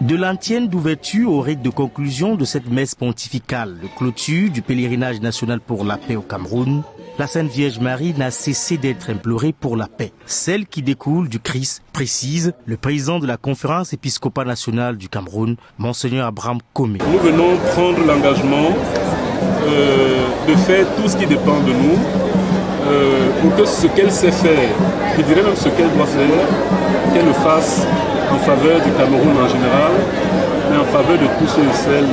De l'antienne d'ouverture au rite de conclusion de cette messe pontificale de clôture du pèlerinage national pour la paix au Cameroun, la Sainte Vierge Marie n'a cessé d'être implorée pour la paix, celle qui découle du Christ, précise le président de la conférence épiscopale nationale du Cameroun, Monseigneur Abraham Komé. Nous venons prendre l'engagement de faire tout ce qui dépend de nous pour que ce qu'elle sait faire, je dirais même ce qu'elle doit faire, qu'elle le fasse en faveur du Cameroun en général, mais en faveur de tous ceux et celles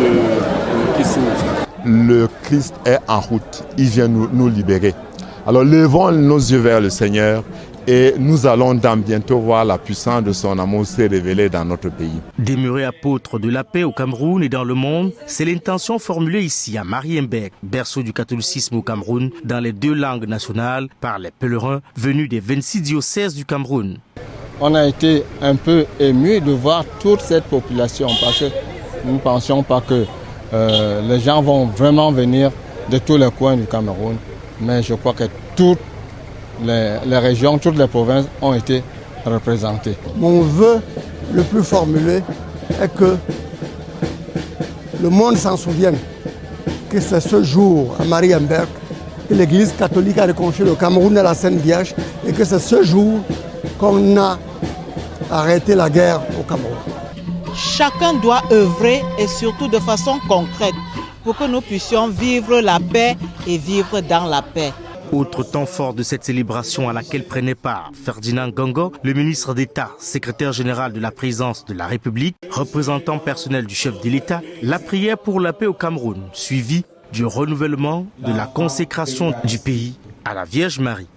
qui souffrent. Le Christ est en route, il vient nous libérer. Alors levons nos yeux vers le Seigneur et nous allons dans bientôt voir la puissance de son amour se révéler dans notre pays. Demeurer apôtre de la paix au Cameroun et dans le monde, c'est l'intention formulée ici à Marienberg, berceau du catholicisme au Cameroun, dans les 2 langues nationales, par les pèlerins venus des 26 diocèses du Cameroun. On a été un peu émus de voir toute cette population parce que nous ne pensions pas que les gens vont vraiment venir de tous les coins du Cameroun. Mais je crois que toutes les régions, toutes les provinces ont été représentées. Mon vœu le plus formulé est que le monde s'en souvienne que c'est ce jour à Marienberg que l'Église catholique a reconnu le Cameroun à la Sainte Vierge et que c'est ce jour qu'on a arrêté la guerre au Cameroun. Chacun doit œuvrer et surtout de façon concrète pour que nous puissions vivre la paix et vivre dans la paix. Autre temps fort de cette célébration à laquelle prenait part Ferdinand Gongo, le ministre d'État, secrétaire général de la présidence de la République, représentant personnel du chef de l'État, la prière pour la paix au Cameroun, suivie du renouvellement de la consécration du pays à la Vierge Marie.